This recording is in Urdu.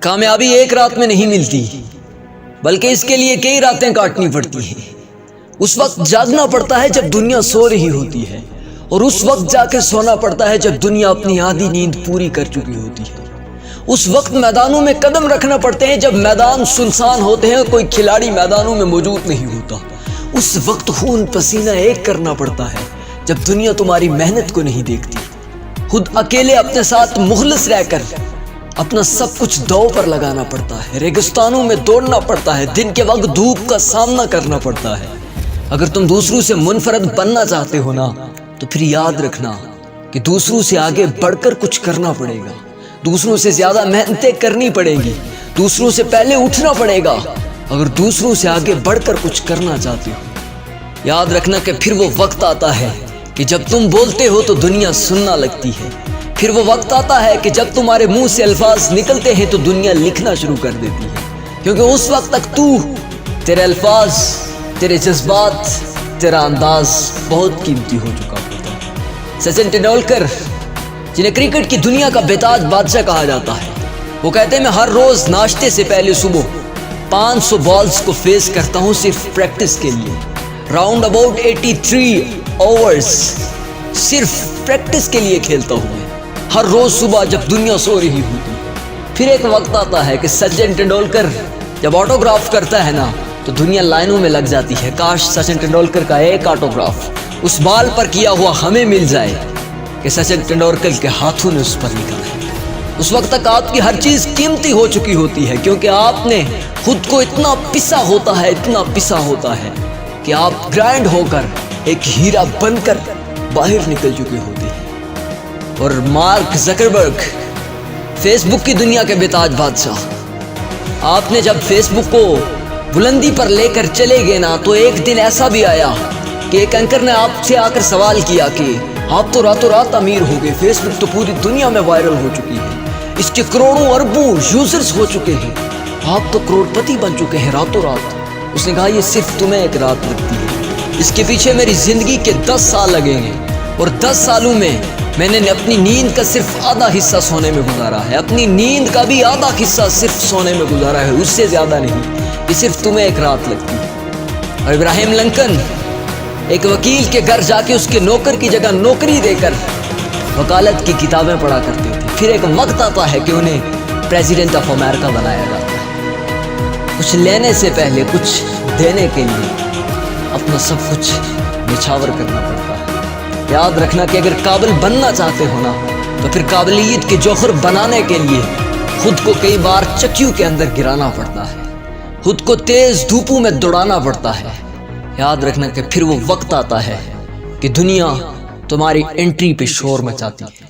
کامیابی ایک رات میں نہیں ملتی، بلکہ اس کے لیے کئی راتیں کاٹنی پڑتی ہیں۔ اس وقت جاگنا پڑتا ہے جب دنیا سو رہی ہوتی ہے، اور اس وقت جا کے سونا پڑتا ہے جب دنیا اپنی آدھی نیند پوری کر چکی ہوتی ہے۔ اس وقت میدانوں میں قدم رکھنا پڑتے ہیں جب میدان سنسان ہوتے ہیں، کوئی کھلاڑی میدانوں میں موجود نہیں ہوتا۔ اس وقت خون پسینہ ایک کرنا پڑتا ہے جب دنیا تمہاری محنت کو نہیں دیکھتی۔ خود اکیلے اپنے ساتھ مخلص رہ کر اپنا سب کچھ دو پر لگانا پڑتا ہے۔ ریگستانوں میں دوڑنا پڑتا ہے، دن کے وقت دھوپ کا سامنا کرنا پڑتا ہے۔ اگر تم دوسروں سے منفرد بننا چاہتے ہو نا، تو پھر یاد رکھنا کہ دوسروں سے آگے بڑھ کر کچھ کرنا پڑے گا، دوسروں سے زیادہ محنتیں کرنی پڑے گی، دوسروں سے پہلے اٹھنا پڑے گا اگر دوسروں سے آگے بڑھ کر کچھ کرنا چاہتے ہو۔ یاد رکھنا کہ پھر وہ وقت آتا ہے کہ جب تم بولتے ہو تو دنیا سننا لگتی ہے، پھر وہ وقت آتا ہے کہ جب تمہارے منہ سے الفاظ نکلتے ہیں تو دنیا لکھنا شروع کر دیتی ہے، کیونکہ اس وقت تک تیرے الفاظ، تیرے جذبات، تیرا انداز بہت قیمتی ہو چکا ہوتا ہے۔ سچن ٹنڈولکر، جنہیں کرکٹ کی دنیا کا بےتاج بادشاہ کہا جاتا ہے، وہ کہتے ہیں میں ہر روز ناشتے سے پہلے صبح 500 بالز کو فیس کرتا ہوں صرف پریکٹس کے لیے۔ راؤنڈ اباؤٹ 83 اوورز صرف پریکٹس کے لیے کھیلتا ہوں میں، ہر روز صبح جب دنیا سو رہی ہوتی۔ پھر ایک وقت آتا ہے کہ سچن ٹنڈولکر جب آٹوگراف کرتا ہے نا تو دنیا لائنوں میں لگ جاتی ہے، کاش سچن ٹنڈولکر کا ایک آٹوگراف اس بال پر کیا ہوا ہمیں مل جائے کہ سچن ٹنڈولکر کے ہاتھوں نے اس پر لکھا ہے۔ اس وقت تک آپ کی ہر چیز قیمتی ہو چکی ہوتی ہے، کیونکہ آپ نے خود کو اتنا پسا ہوتا ہے، اتنا پسا ہوتا ہے کہ آپ گرائنڈ ہو کر ایک ہیرا بن کر باہر نکل چکے ہوتے ہیں۔ اور مارک زکربرگ، فیس بک کی دنیا کے بےتاج بادشاہ، آپ نے جب فیس بک کو بلندی پر لے کر چلے گئے نا تو ایک دن ایسا بھی آیا کہ ایک اینکر نے آپ سے آ کر سوال کیا کہ آپ تو راتوں رات امیر ہو گئے، فیس بک تو پوری دنیا میں وائرل ہو چکی ہے، اس کے کروڑوں اربوں یوزرز ہو چکے ہیں، آپ تو کروڑ پتی بن چکے ہیں راتوں رات۔ اس نے کہا یہ صرف تمہیں ایک رات لگتی ہے، اس کے پیچھے میری زندگی کے 10 سال لگیں گے، اور 10 سالوں میں میں نے اپنی نیند کا صرف آدھا حصہ سونے میں گزارا ہے، اپنی نیند کا بھی آدھا حصہ صرف سونے میں گزارا ہے، اس سے زیادہ نہیں، یہ صرف تمہیں ایک رات لگتی ہے۔ اور ابراہیم لنکن ایک وکیل کے گھر جا کے اس کے نوکر کی جگہ نوکری دے کر وکالت کی کتابیں پڑھا کرتے تھے۔ پھر ایک وقت آتا ہے کہ انہیں پریزیڈنٹ آف امریکہ بنایا جاتا ہے۔ کچھ لینے سے پہلے کچھ دینے کے لیے اپنا سب کچھ نچھاور کرنا پڑتا ہے۔ یاد رکھنا کہ اگر قابل بننا چاہتے ہو نا تو پھر قابلیت کے جوہر بنانے کے لیے خود کو کئی بار چکیوں کے اندر گرانا پڑتا ہے، خود کو تیز دھوپوں میں دوڑانا پڑتا ہے۔ یاد رکھنا کہ پھر وہ وقت آتا ہے کہ دنیا تمہاری انٹری پہ شور مچاتی ہے۔